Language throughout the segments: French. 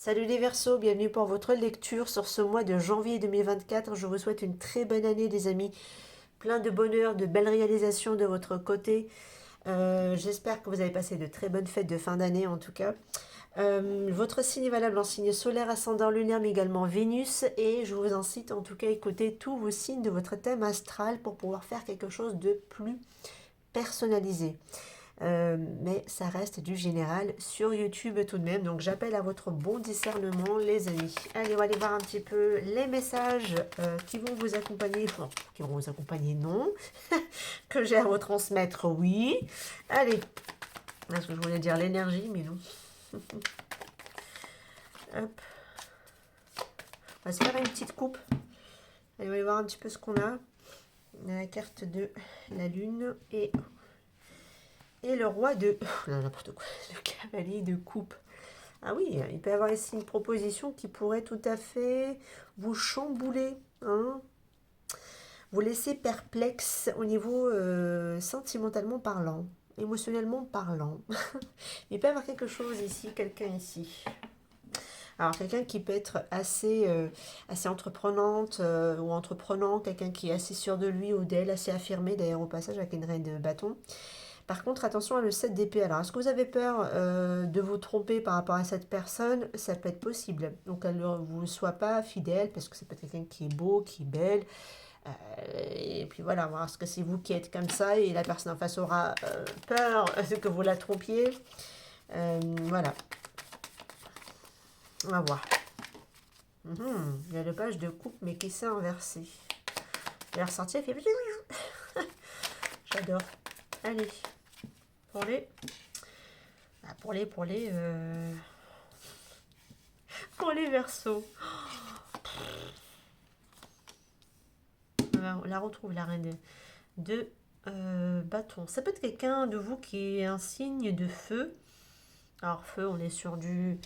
Salut les Verseaux, bienvenue pour votre lecture sur ce mois de janvier 2024. Je vous souhaite une très bonne année les amis, plein de bonheur, de belles réalisations de votre côté. J'espère que vous avez passé de très bonnes fêtes de fin d'année en tout cas. Votre signe est valable en signe solaire, ascendant lunaire, mais également Vénus. Et je vous incite en tout cas à écouter tous vos signes de votre thème astral pour pouvoir faire quelque chose de plus personnalisé. Mais ça reste du général sur YouTube tout de même. Donc j'appelle à votre bon discernement, les amis. Allez, on va aller voir un petit peu les messages qui vont vous accompagner. Enfin, qui vont vous accompagner, non. Que j'ai à vous transmettre, oui. Allez. Parce que je voulais dire l'énergie, mais non. Hop. On va se faire une petite coupe. Allez, on va aller voir un petit peu ce qu'on a. On a la carte de la lune et le roi de... non, n'importe quoi. Le cavalier de coupe. Ah oui, il peut y avoir ici une proposition qui pourrait tout à fait vous chambouler, hein, vous laisser perplexe au niveau sentimentalement parlant, émotionnellement parlant. Il peut y avoir quelque chose ici, quelqu'un ici. Alors quelqu'un qui peut être assez entreprenante ou entreprenant, quelqu'un qui est assez sûr de lui ou d'elle, assez affirmé d'ailleurs au passage avec une reine de bâton. Par contre, attention à le 7 d'épée. Alors, est-ce que vous avez peur de vous tromper par rapport à cette personne? Ça peut être possible. Donc, elle ne vous soit pas fidèle, parce que c'est peut être quelqu'un qui est beau, qui est belle. Et puis voilà, voir ce que c'est vous qui êtes comme ça, et la personne en face aura peur que vous la trompiez. Voilà. On va voir. Il y a le page de coupe, mais qui s'est inversé. Elle est ressortie, elle fait... J'adore. Allez. Pour les... Pour les Verseaux. On la retrouve, la reine de bâton. Ça peut être quelqu'un de vous qui est un signe de feu. Alors feu, on est sur du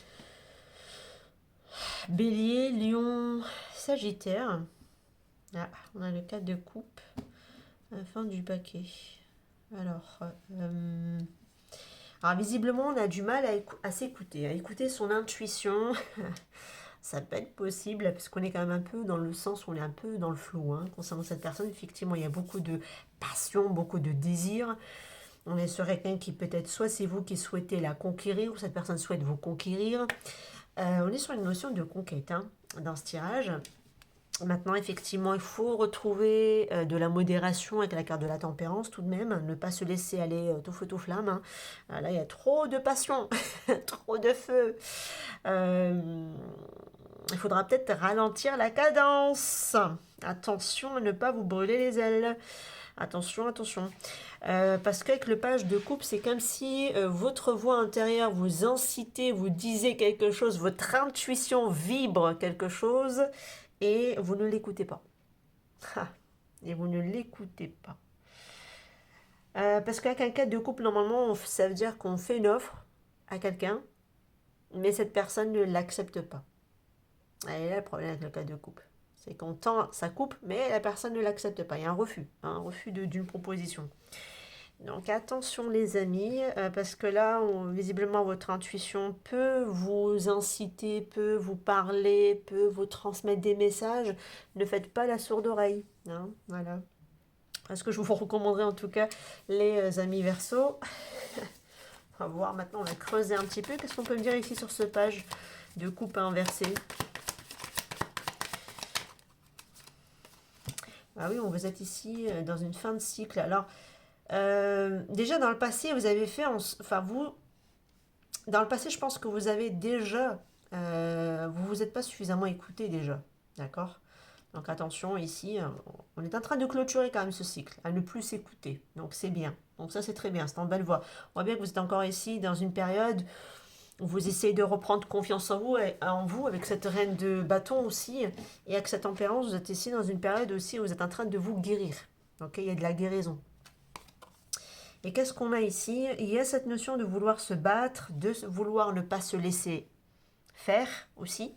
bélier, lion, sagittaire. Ah, on a le 4 de coupe à la fin du paquet. Alors, visiblement, on a du mal à s'écouter, à écouter son intuition. Ça peut être possible, parce qu'on est quand même un peu dans le sens où on est un peu dans le flou, hein, concernant cette personne. Effectivement, il y a beaucoup de passion, beaucoup de désir. On est sur quelqu'un qui peut-être, soit c'est vous qui souhaitez la conquérir, ou cette personne souhaite vous conquérir. On est sur une notion de conquête, hein, dans ce tirage. Maintenant, effectivement, il faut retrouver de la modération avec la carte de la tempérance tout de même. Ne pas se laisser aller tout feu, tout flamme, hein. Là, il y a trop de passion, trop de feu. Il faudra peut-être ralentir la cadence. Attention à ne pas vous brûler les ailes. Attention, attention. Parce qu'avec le page de coupe, c'est comme si votre voix intérieure vous incitait, vous disait quelque chose, votre intuition vibre quelque chose, et vous ne l'écoutez pas. Et vous ne l'écoutez pas. Parce qu'avec un cadre de couple, normalement, ça veut dire qu'on fait une offre à quelqu'un, mais cette personne ne l'accepte pas. Et là, le problème avec le cadre de couple, c'est qu'on tend sa coupe, mais la personne ne l'accepte pas. Il y a un refus d'une proposition. Donc attention les amis, parce que là, visiblement, votre intuition peut vous inciter, peut vous parler, peut vous transmettre des messages. Ne faites pas la sourde oreille, hein, voilà. Est-ce que je vous recommanderais en tout cas les amis Verseaux? On va voir maintenant, on va creuser un petit peu. Qu'est-ce qu'on peut me dire ici sur cette page de coupe inversée? Ah oui, vous êtes ici dans une fin de cycle. Alors, déjà dans le passé, vous avez fait... Enfin, vous... Dans le passé, je pense que vous avez déjà... vous vous êtes pas suffisamment écouté déjà. D'accord? Donc attention, ici, on est en train de clôturer quand même ce cycle, à ne plus s'écouter. Donc c'est bien. Donc ça, c'est très bien, c'est en belle voie. On voit bien que vous êtes encore ici dans une période où vous essayez de reprendre confiance en vous avec cette reine de bâton aussi. Et avec cette tempérance, vous êtes ici dans une période aussi où vous êtes en train de vous guérir. Ok, il y a de la guérison. Et qu'est-ce qu'on a ici? Il y a cette notion de vouloir se battre, de vouloir ne pas se laisser faire aussi.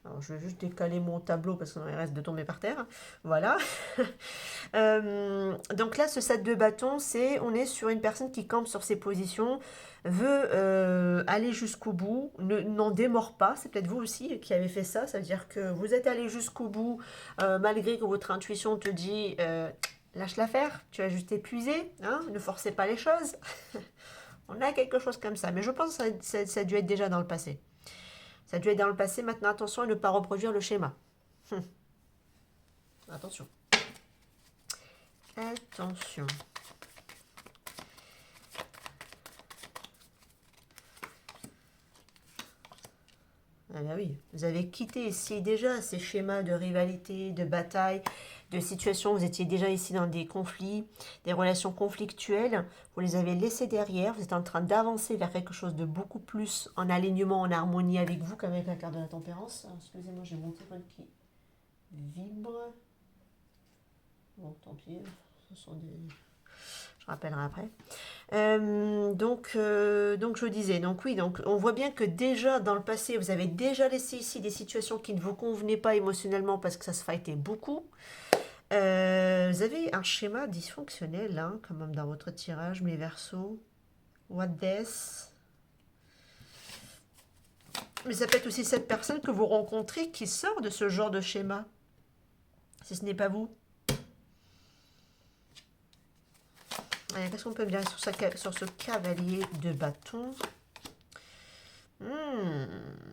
Alors, je vais juste décaler mon tableau parce qu'il reste de tomber par terre. Voilà. Donc là, ce 7 de bâton, on est sur une personne qui campe sur ses positions, veut aller jusqu'au bout, n'en démord pas. C'est peut-être vous aussi qui avez fait ça. Ça veut dire que vous êtes allé jusqu'au bout, malgré que votre intuition te dit lâche l'affaire, tu vas juste t'épuiser, hein, ne forcez pas les choses. On a quelque chose comme ça. Mais je pense que ça a dû être déjà dans le passé. Ça a dû être dans le passé. Maintenant, attention à ne pas reproduire le schéma. Attention. Attention. Ah bah oui, vous avez quitté ici déjà ces schémas de rivalité, de bataille, de situations. Vous étiez déjà ici dans des conflits, des relations conflictuelles. Vous les avez laissés derrière. Vous êtes en train d'avancer vers quelque chose de beaucoup plus en alignement, en harmonie avec vous, comme avec la carte de la tempérance. Excusez-moi, j'ai mon téléphone qui vibre. Bon, tant pis. Ce sont des... Je rappellerai après. Donc je disais, donc oui, donc on voit bien que déjà dans le passé, vous avez déjà laissé ici des situations qui ne vous convenaient pas émotionnellement parce que ça se fightait beaucoup. Vous avez un schéma dysfonctionnel, hein, quand même, dans votre tirage, mes Verseaux. What this? Mais ça peut être aussi cette personne que vous rencontrez qui sort de ce genre de schéma, si ce n'est pas vous. Qu'est-ce qu'on peut me dire sur ce cavalier de bâton?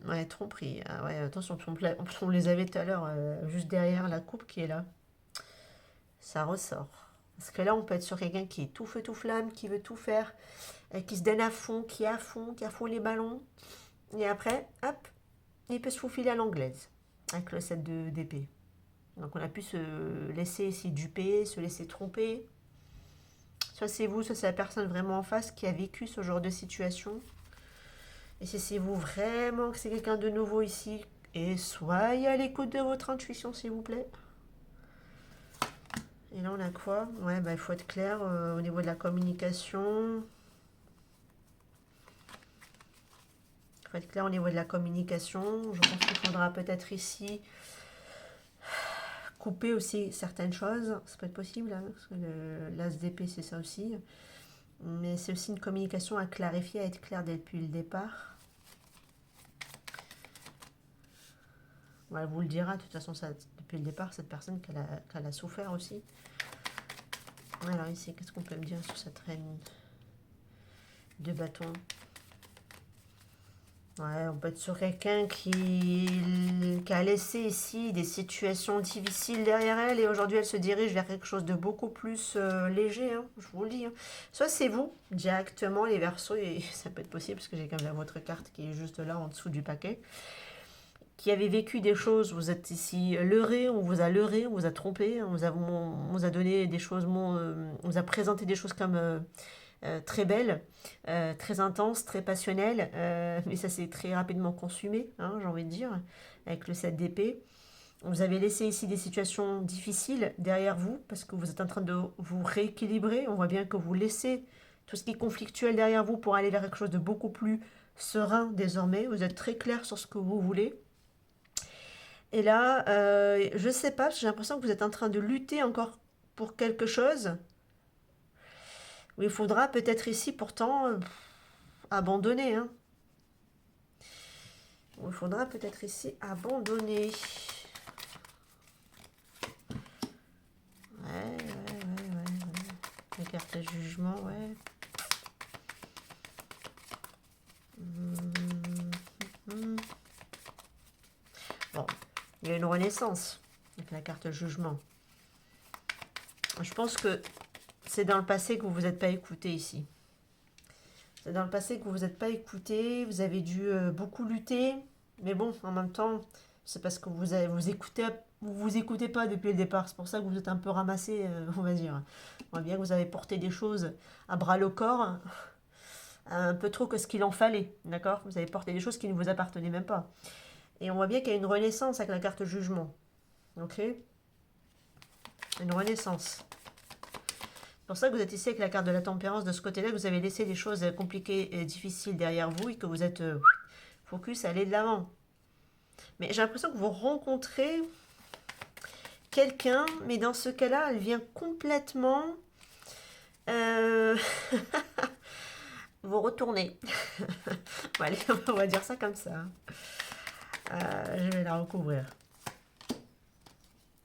Ouais, tromperie. Ah ouais, attention, on les avait tout à l'heure, juste derrière la coupe qui est là. Ça ressort. Parce que là, on peut être sur quelqu'un qui est tout feu, tout flamme, qui veut tout faire, qui se donne à fond, qui est à fond, qui a fond les ballons. Et après, hop, il peut se faufiler à l'anglaise, avec le 7 d'épée. Donc on a pu se laisser ici duper, se laisser tromper. Soit c'est vous, soit c'est la personne vraiment en face qui a vécu ce genre de situation. Et si c'est vous vraiment que c'est quelqu'un de nouveau ici, et soyez à l'écoute de votre intuition, s'il vous plaît. Et là, on a quoi? Ouais, bah, il faut être clair au niveau de la communication. Il faut être clair au niveau de la communication. Je pense qu'il faudra peut-être ici couper aussi certaines choses. Ça peut être possible, hein, parce que l'as d'épée, c'est ça aussi. Mais c'est aussi une communication à clarifier, à être clair depuis le départ. Elle vous le dira, de toute façon, ça, depuis le départ, cette personne qu'elle a souffert aussi. Alors ici, qu'est-ce qu'on peut me dire sur cette reine de bâton? Ouais, on peut être sur quelqu'un qui a laissé ici des situations difficiles derrière elle et aujourd'hui elle se dirige vers quelque chose de beaucoup plus léger, hein, je vous le dis. Hein. Soit c'est vous, directement les Verseaux, et ça peut être possible parce que j'ai quand même votre carte qui est juste là en dessous du paquet, qui avez vécu des choses, vous êtes ici leurré, on vous a trompé, on vous a donné des choses, on vous a présenté des choses comme... très belle, très intense, très passionnelle, mais ça s'est très rapidement consumé, hein, j'ai envie de dire, avec le 7 d'épée. Vous avez laissé ici des situations difficiles derrière vous, parce que vous êtes en train de vous rééquilibrer. On voit bien que vous laissez tout ce qui est conflictuel derrière vous pour aller vers quelque chose de beaucoup plus serein désormais. Vous êtes très clair sur ce que vous voulez. Et là, je ne sais pas, j'ai l'impression que vous êtes en train de lutter encore pour quelque chose. Il faudra peut-être ici pourtant abandonner. Hein. Il faudra peut-être ici abandonner. Ouais. La carte de jugement, ouais. Bon, il y a une renaissance avec la carte de jugement. Je pense que c'est dans le passé que vous ne vous êtes pas écouté ici. C'est dans le passé que vous ne vous êtes pas écouté, vous avez dû beaucoup lutter, mais bon, en même temps, c'est parce que vous écoutez pas depuis le départ, c'est pour ça que vous êtes un peu ramassé, on va dire. On voit bien que vous avez porté des choses à bras le corps, un peu trop que ce qu'il en fallait, d'accord? Vous avez porté des choses qui ne vous appartenaient même pas. Et on voit bien qu'il y a une renaissance avec la carte jugement, ok? Une renaissance. C'est pour ça que vous êtes ici avec la carte de la tempérance de ce côté-là, que vous avez laissé des choses compliquées et difficiles derrière vous et que vous êtes focus à aller de l'avant. Mais j'ai l'impression que vous rencontrez quelqu'un, mais dans ce cas-là, elle vient complètement euh, vous retourner. Bon, allez, on va dire ça comme ça. Je vais la recouvrir.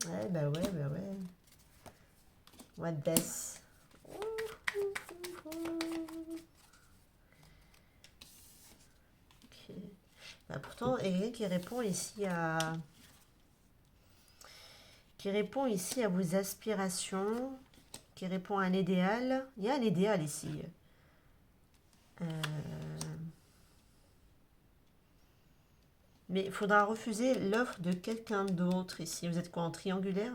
Ouais, bah ouais, bah ouais. What this? Ok. Bah, pourtant, il y a quelqu'un qui répond ici à vos aspirations, qui répond à un idéal. Il y a un idéal ici. Euh, Mais il faudra refuser l'offre de quelqu'un d'autre ici. Vous êtes quoi en triangulaire?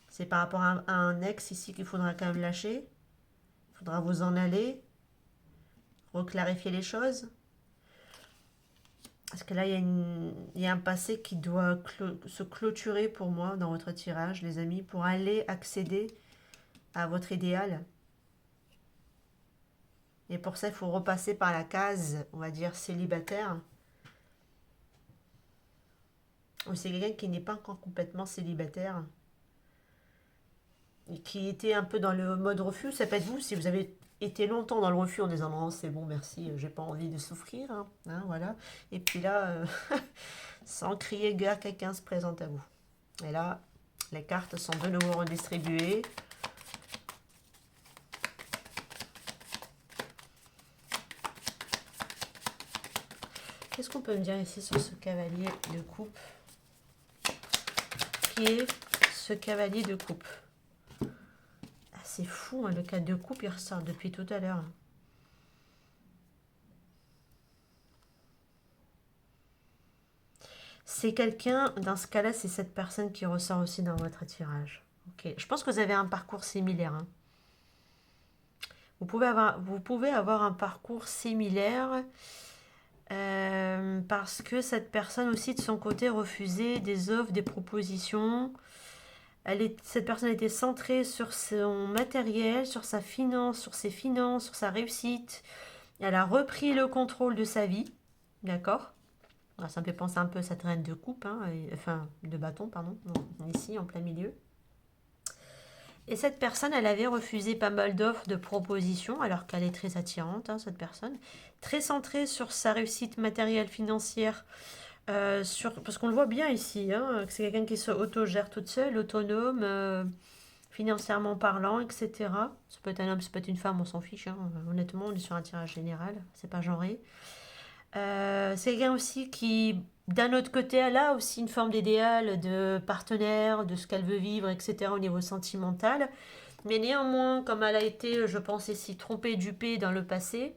C'est par rapport à un ex ici qu'il faudra quand même lâcher. Il faudra vous en aller, reclarifier les choses. Parce que là, il y a un passé qui doit se clôturer pour moi dans votre tirage, les amis, pour aller accéder à votre idéal. Et pour ça, il faut repasser par la case, on va dire, célibataire. Ou c'est quelqu'un qui n'est pas encore complètement célibataire et qui était un peu dans le mode refus. Ça peut être vous, si vous avez été longtemps dans le refus en disant non, c'est bon, merci, j'ai pas envie de souffrir. Voilà. Et puis là, sans crier gare, quelqu'un se présente à vous. Et là, les cartes sont de nouveau redistribuées. Qu'est-ce qu'on peut me dire ici sur ce cavalier de coupe? Qui est ce cavalier de coupe? Ah, c'est fou, hein, le 4 de coupe, il ressort depuis tout à l'heure. C'est quelqu'un, dans ce cas-là, c'est cette personne qui ressort aussi dans votre tirage. Ok, je pense que vous avez un parcours similaire. Hein. Vous pouvez avoir un parcours similaire parce que cette personne aussi, de son côté, refusait des offres, des propositions. Cette personne était centrée sur son matériel, sur sa finance, sur ses finances, sur sa réussite. Elle a repris le contrôle de sa vie. D'accord? Alors, ça me fait penser un peu à cette reine de coupe, hein, enfin de bâton, pardon, ici en plein milieu. Et cette personne, elle avait refusé pas mal d'offres, de propositions, alors qu'elle est très attirante, hein, cette personne, très centrée sur sa réussite matérielle, financière, parce qu'on le voit bien ici, hein, que c'est quelqu'un qui se autogère toute seule, autonome, financièrement parlant, etc. Ça peut être un homme, ça peut être une femme, on s'en fiche, hein, honnêtement, on est sur un tirage général, c'est pas genré. C'est quelqu'un aussi qui, d'un autre côté, elle a aussi une forme d'idéal, de partenaire, de ce qu'elle veut vivre, etc. au niveau sentimental. Mais néanmoins, comme elle a été, je pense ici, trompée, dupée dans le passé,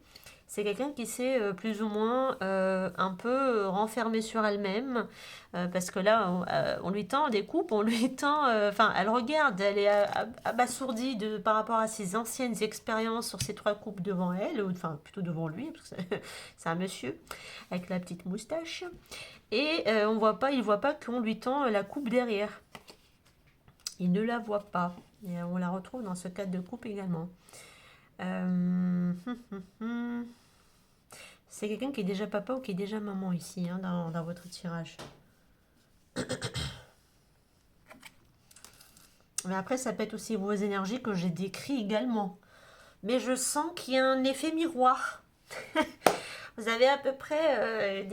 c'est quelqu'un qui s'est plus ou moins un peu renfermée sur elle-même. Parce que là, on lui tend des coupes, on lui tend... Enfin, elle regarde, elle est abasourdie par rapport à ses anciennes expériences sur ces 3 coupes devant elle, ou enfin plutôt devant lui, parce que c'est un monsieur avec la petite moustache. Et il voit pas qu'on lui tend la coupe derrière. Il ne la voit pas. Et on la retrouve dans ce cadre de coupe également. C'est quelqu'un qui est déjà papa ou qui est déjà maman ici, hein, dans votre tirage. Mais après, ça peut être aussi vos énergies que j'ai décrites également. Mais je sens qu'il y a un effet miroir. Vous avez à peu près...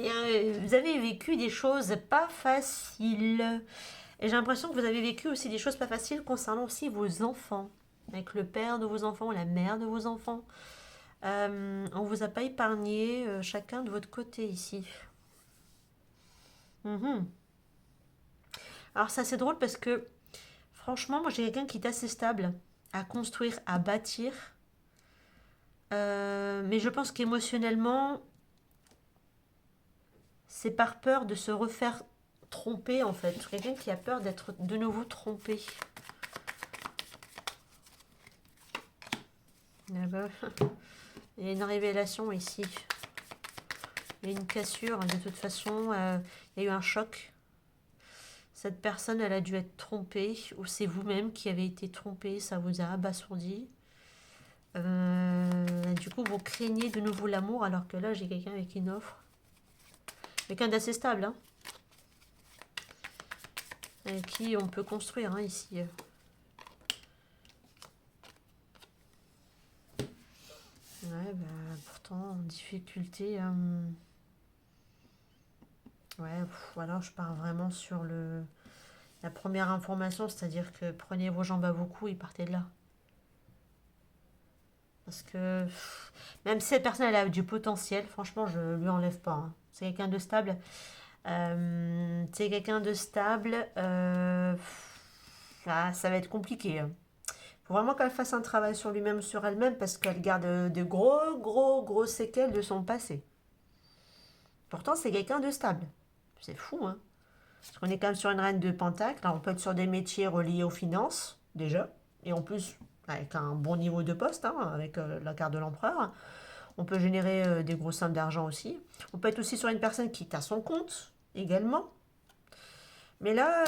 vous avez vécu des choses pas faciles. Et j'ai l'impression que vous avez vécu aussi des choses pas faciles concernant aussi vos enfants. Avec le père de vos enfants, la mère de vos enfants. On vous a pas épargné chacun de votre côté ici. Mhm. Alors ça c'est drôle parce que franchement, moi j'ai quelqu'un qui est assez stable à construire, à bâtir. Mais je pense qu'émotionnellement, c'est par peur de se refaire tromper en fait. Quelqu'un qui a peur d'être de nouveau trompé. Là-bas. Il y a une révélation ici. Il y a une cassure de toute façon. Il y a eu un choc. Cette personne, elle a dû être trompée. Ou c'est vous-même qui avez été trompé. Ça vous a abasourdi. Du coup, vous craignez de nouveau l'amour. Alors que là, j'ai quelqu'un avec une offre. Quelqu'un d'assez stable. Hein. avec qui on peut construire hein, ici. Ouais, bah, pourtant, en difficulté. Ouais, alors je pars vraiment sur la première information, c'est-à-dire que prenez vos jambes à vos coups et partez de là. Parce que même si cette personne elle a du potentiel, franchement, je lui enlève pas. Hein. C'est quelqu'un de stable. C'est quelqu'un de stable. Ça va être compliqué. Hein. Faut vraiment qu'elle fasse un travail sur lui-même, sur elle-même, parce qu'elle garde de gros séquelles de son passé. Pourtant, c'est quelqu'un de stable. C'est fou, hein. Parce qu'on est quand même sur une reine de pentacle. Alors, on peut être sur des métiers reliés aux finances, déjà. Et en plus, avec un bon niveau de poste, hein, avec la carte de l'empereur. On peut générer des grosses sommes d'argent aussi. On peut être aussi sur une personne qui est à son compte, également. Mais là,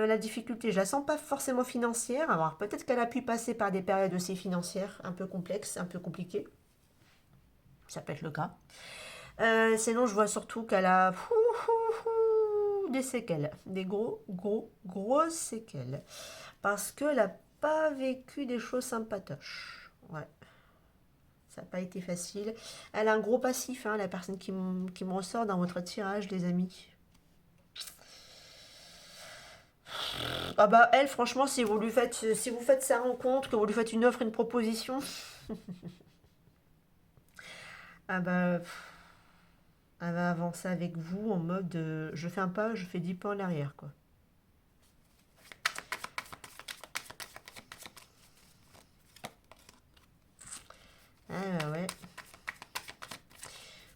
la difficulté, je la sens pas forcément financière. Alors, peut-être qu'elle a pu passer par des périodes aussi financières un peu complexes, un peu compliquées. Ça peut être le cas. Sinon, je vois surtout qu'elle a des séquelles. Des grosses séquelles. Parce qu'elle n'a pas vécu des choses sympatoches. Ouais. Ça n'a pas été facile. Elle a un gros passif, hein, la personne qui me ressort dans votre tirage, les amis. Ah bah elle, franchement, si vous faites sa rencontre, que vous lui faites une offre, une proposition, ah bah elle va avancer avec vous en mode je fais un pas, je fais 10 pas en arrière, quoi. Ah bah ouais.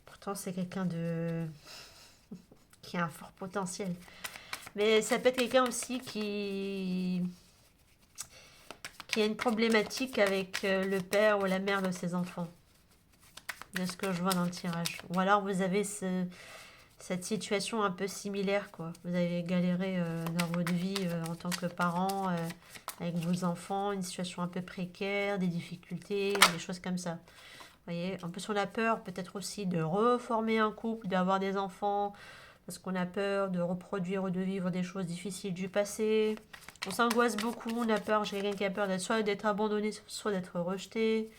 Pourtant, c'est quelqu'un qui a un fort potentiel. Mais ça peut être quelqu'un aussi qui a une problématique avec le père ou la mère de ses enfants. De ce que je vois dans le tirage. Ou alors vous avez cette situation un peu similaire, quoi. Vous avez galéré dans votre vie en tant que parent, avec vos enfants, une situation un peu précaire, des difficultés, des choses comme ça. Vous voyez, en plus on a peur peut-être aussi de reformer un couple, d'avoir des enfants, parce qu'on a peur de reproduire ou de vivre des choses difficiles du passé. On s'angoisse beaucoup, on a peur, j'ai quelqu'un qui a peur d'être soit d'être abandonné, soit d'être rejeté.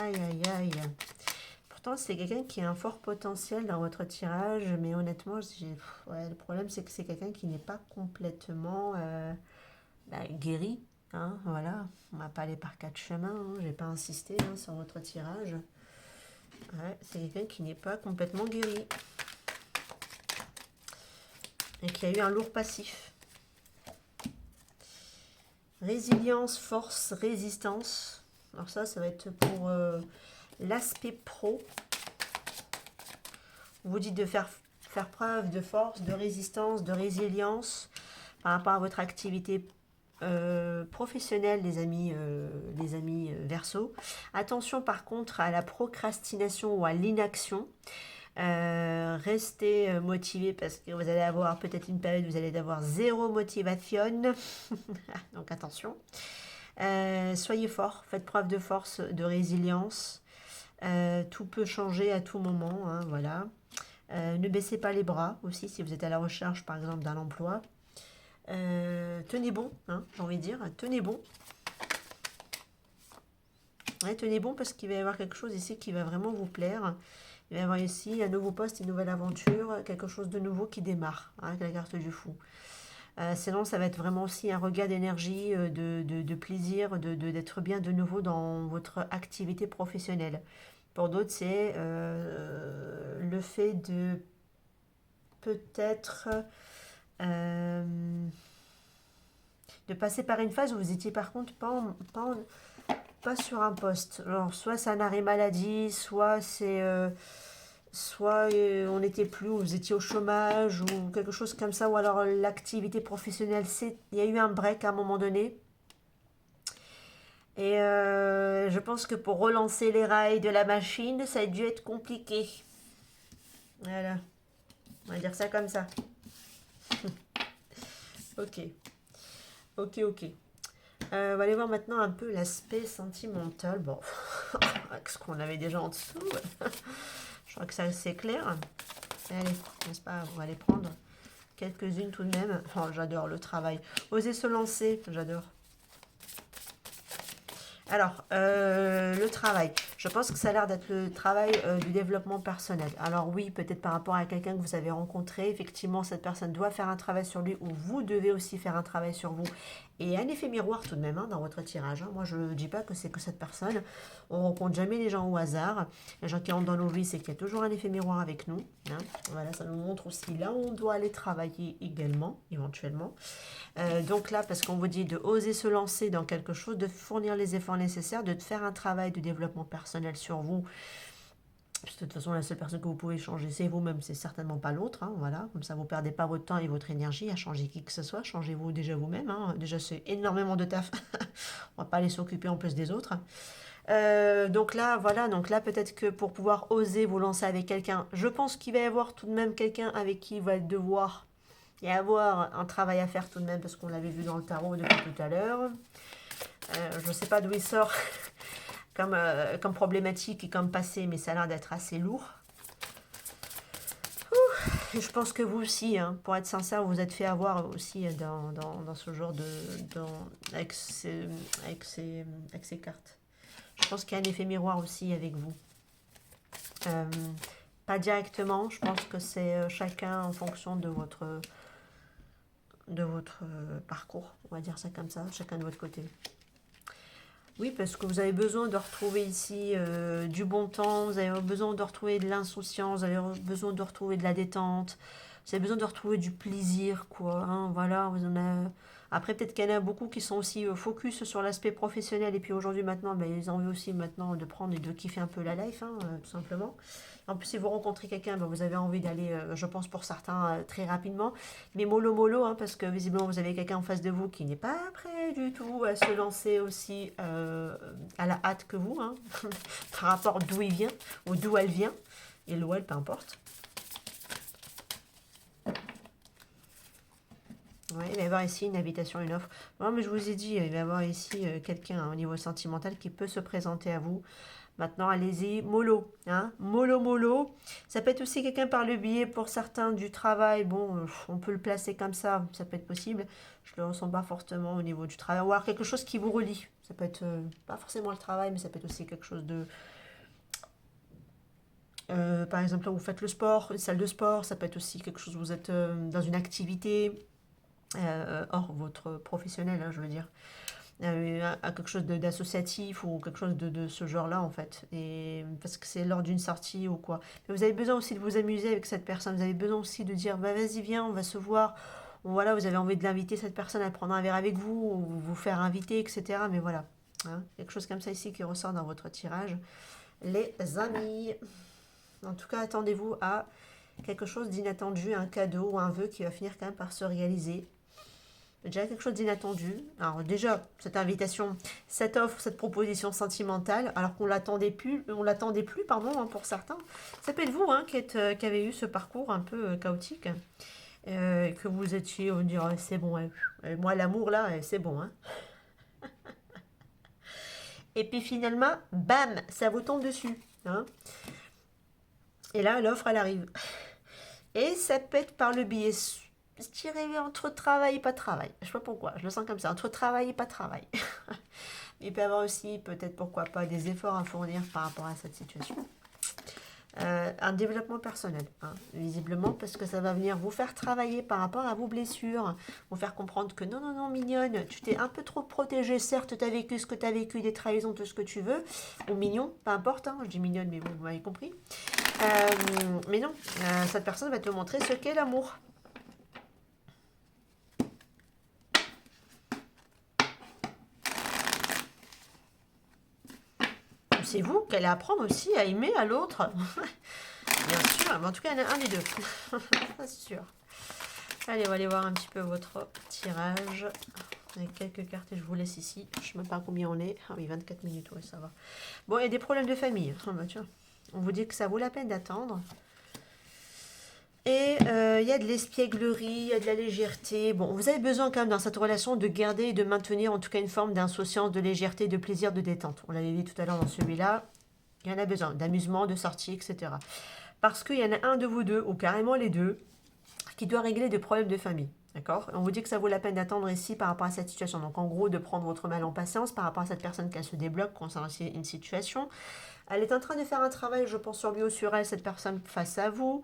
Aïe, aïe, aïe. Pourtant, c'est quelqu'un qui a un fort potentiel dans votre tirage, mais honnêtement, le problème, c'est que c'est quelqu'un qui n'est pas complètement guéri. Hein, voilà, on va pas aller par quatre chemins, hein, j'ai pas insisté hein, sur votre tirage. Ouais, c'est quelqu'un qui n'est pas complètement guéri. Et qui a eu un lourd passif. Résilience, force, résistance. Alors ça va être pour l'aspect pro. On vous dit de faire preuve de force, de résistance, de résilience par rapport à votre activité professionnelle, les amis Verseau. Attention par contre à la procrastination ou à l'inaction. Restez motivé parce que vous allez avoir peut-être une période où vous allez avoir zéro motivation. Donc attention. Soyez fort, faites preuve de force, de résilience. Tout peut changer à tout moment, hein, voilà. Ne baissez pas les bras aussi si vous êtes à la recherche par exemple d'un emploi. Tenez bon, hein, j'ai envie de dire, tenez bon. Ouais, tenez bon parce qu'il va y avoir quelque chose ici qui va vraiment vous plaire. Il va y avoir ici un nouveau poste, une nouvelle aventure, quelque chose de nouveau qui démarre, hein, avec la carte du fou. Sinon, ça va être vraiment aussi un regain d'énergie, de plaisir, d'être bien de nouveau dans votre activité professionnelle. Pour d'autres, c'est le fait de peut-être de passer par une phase où vous étiez par contre pas sur un poste. Alors, soit c'est un arrêt maladie, soit c'est on n'était plus, ou vous étiez au chômage, ou quelque chose comme ça, ou alors l'activité professionnelle, il y a eu un break à un moment donné. Et je pense que pour relancer les rails de la machine, ça a dû être compliqué. Voilà. On va dire ça comme ça. Ok. Ok, ok. On va aller voir maintenant un peu l'aspect sentimental. Bon, avec ce qu'on avait déjà en dessous. Je crois que c'est assez clair. Allez, n'est-ce pas, vous allez prendre quelques-unes tout de même. Oh, j'adore le travail. Oser se lancer, j'adore. Alors, le travail. Je pense que ça a l'air d'être le travail du développement personnel. Alors oui, peut-être par rapport à quelqu'un que vous avez rencontré, effectivement, cette personne doit faire un travail sur lui ou vous devez aussi faire un travail sur vous. Et un effet miroir tout de même dans votre tirage. Moi, je ne dis pas que c'est que cette personne. On ne rencontre jamais les gens au hasard. Les gens qui entrent dans nos vies, c'est qu'il y a toujours un effet miroir avec nous. Voilà, ça nous montre aussi là où on doit aller travailler également, éventuellement. Donc là, parce qu'on vous dit de oser se lancer dans quelque chose, de fournir les efforts nécessaires, de faire un travail de développement personnel sur vous. Parce que de toute façon, la seule personne que vous pouvez changer, c'est vous-même, c'est certainement pas l'autre. Voilà, comme ça, vous ne perdez pas votre temps et votre énergie à changer qui que ce soit. Changez-vous déjà vous-même. Déjà, c'est énormément de taf. On va pas aller s'occuper en plus des autres. Donc là, voilà, donc là, peut-être que pour pouvoir oser vous lancer avec quelqu'un, je pense qu'il va y avoir tout de même quelqu'un avec qui il va devoir y avoir un travail à faire tout de même, parce qu'on l'avait vu dans le tarot depuis tout à l'heure. Je ne sais pas d'où il sort comme problématique et comme passé, mais ça a l'air d'être assez lourd. Et je pense que vous aussi, pour être sincère, vous êtes fait avoir aussi dans ce genre avec ces cartes. Je pense qu'il y a un effet miroir aussi avec vous. Pas directement, je pense que c'est chacun en fonction de votre parcours, on va dire ça comme ça, chacun de votre côté. Oui, parce que vous avez besoin de retrouver ici du bon temps, vous avez besoin de retrouver de l'insouciance, vous avez besoin de retrouver de la détente, vous avez besoin de retrouver du plaisir, quoi. Voilà, vous en avez... Après, peut-être qu'il y en a beaucoup qui sont aussi focus sur l'aspect professionnel, et puis aujourd'hui, maintenant, ils ont envie aussi maintenant de prendre et de kiffer un peu la life, tout simplement. En plus, si vous rencontrez quelqu'un, vous avez envie d'aller, je pense pour certains, très rapidement. Mais mollo mollo, parce que visiblement, vous avez quelqu'un en face de vous qui n'est pas prêt du tout à se lancer aussi à la hâte que vous, par rapport d'où il vient, ou d'où elle vient, et l'ou elle, peu importe. Ouais, il va y avoir ici une invitation, une offre. Non, mais je vous ai dit, il va y avoir ici quelqu'un au niveau sentimental qui peut se présenter à vous. Maintenant, allez-y, mollo, mollo, mollo. Ça peut être aussi quelqu'un par le biais, pour certains, du travail. Bon, on peut le placer comme ça peut être possible. Je ne le ressens pas fortement au niveau du travail. Ou alors quelque chose qui vous relie. Ça peut être pas forcément le travail, mais ça peut être aussi quelque chose de... par exemple, là, vous faites le sport, une salle de sport. Ça peut être aussi quelque chose, vous êtes dans une activité hors votre professionnel, je veux dire. À quelque chose d'associatif ou quelque chose de ce genre-là, en fait. Et parce que c'est lors d'une sortie ou quoi. Mais vous avez besoin aussi de vous amuser avec cette personne. Vous avez besoin aussi de dire, vas-y, viens, on va se voir. Voilà, vous avez envie de l'inviter, cette personne, à prendre un verre avec vous, ou vous faire inviter, etc. Mais voilà. Quelque chose comme ça ici qui ressort dans votre tirage. Les amis. En tout cas, attendez-vous à quelque chose d'inattendu, un cadeau ou un vœu qui va finir quand même par se réaliser. Déjà quelque chose d'inattendu. Alors déjà, cette invitation, cette offre, cette proposition sentimentale, alors qu'on l'attendait plus, pardon, pour certains. Ça peut être vous qui avez eu ce parcours un peu chaotique, que vous étiez, on dirait, c'est bon, moi l'amour là, c'est bon. Et puis finalement, bam, ça vous tombe dessus. Et là, l'offre, elle arrive. Et ça peut être par le biais... Je dirais entre travail et pas travail. Je sais pas pourquoi, je le sens comme ça, entre travail et pas travail. Il peut y avoir aussi, peut-être pourquoi pas, des efforts à fournir par rapport à cette situation. Un développement personnel, visiblement, parce que ça va venir vous faire travailler par rapport à vos blessures, vous faire comprendre que non, non, non, mignonne, tu t'es un peu trop protégée, certes, tu as vécu ce que tu as vécu, des trahisons, tout ce que tu veux, ou mignon, peu importe, je dis mignonne, mais bon, vous m'avez compris. Mais non, cette personne va te montrer ce qu'est l'amour. C'est vous qu'elle allez apprendre aussi à aimer à l'autre. Bien sûr, mais en tout cas, il y en a un des deux. C'est sûr. Allez, on va aller voir un petit peu votre tirage. Avec quelques cartes et je vous laisse ici. Je ne sais même pas combien on est. Ah oui, 24 minutes, oui, ça va. Bon, il y a des problèmes de famille. Tiens. On vous dit que ça vaut la peine d'attendre. Et il y a de l'espièglerie, il y a de la légèreté. Bon, vous avez besoin quand même dans cette relation de garder et de maintenir en tout cas une forme d'insouciance, de légèreté, de plaisir, de détente. On l'avait dit tout à l'heure dans celui-là. Il y en a besoin d'amusement, de sortie, etc. parce qu'il y en a un de vous deux, ou carrément les deux, qui doit régler des problèmes de famille. D'accord? On vous dit que ça vaut la peine d'attendre ici par rapport à cette situation. Donc en gros, de prendre votre mal en patience par rapport à cette personne qui se débloque concernant une situation. Elle est en train de faire un travail, je pense, sur lui ou sur elle, cette personne face à vous.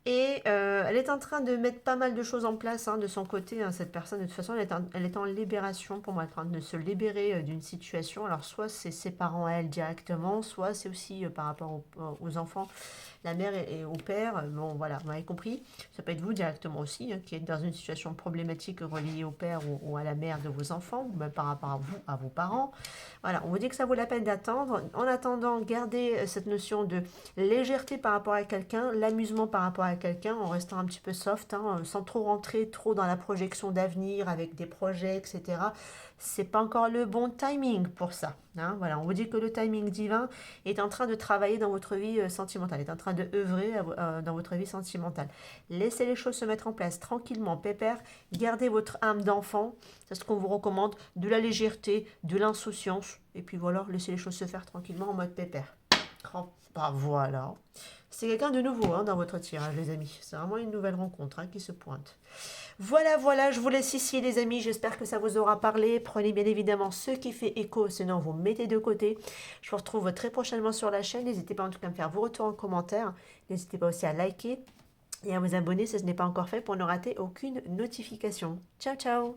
Et elle est en train de mettre pas mal de choses en place de son côté. Cette personne, de toute façon, elle est en libération pour moi, elle est en train de se libérer d'une situation. Alors, soit c'est ses parents à elle directement, soit c'est aussi par rapport aux enfants, la mère et au père. Bon, voilà, vous m'avez compris. Ça peut être vous directement aussi, qui êtes dans une situation problématique reliée au père ou à la mère de vos enfants, ou même par rapport à vous, à vos parents. Voilà, on vous dit que ça vaut la peine d'attendre. En attendant, gardez cette notion de légèreté par rapport à quelqu'un, l'amusement par rapport à quelqu'un, en restant un petit peu soft, sans trop rentrer trop dans la projection d'avenir avec des projets, etc. C'est pas encore le bon timing pour ça. Voilà, on vous dit que le timing divin est en train de travailler dans votre vie sentimentale, est en train de œuvrer dans votre vie sentimentale. Laissez les choses se mettre en place tranquillement, pépère. Gardez votre âme d'enfant. C'est ce qu'on vous recommande. De la légèreté, de l'insouciance. Et puis voilà, laissez les choses se faire tranquillement en mode pépère. Oh, bah voilà. C'est quelqu'un de nouveau dans votre tirage, les amis. C'est vraiment une nouvelle rencontre qui se pointe. Voilà, voilà, je vous laisse ici, les amis. J'espère que ça vous aura parlé. Prenez bien évidemment ce qui fait écho, sinon vous mettez de côté. Je vous retrouve très prochainement sur la chaîne. N'hésitez pas en tout cas à me faire vos retours en commentaire. N'hésitez pas aussi à liker et à vous abonner si ce n'est pas encore fait pour ne rater aucune notification. Ciao, ciao!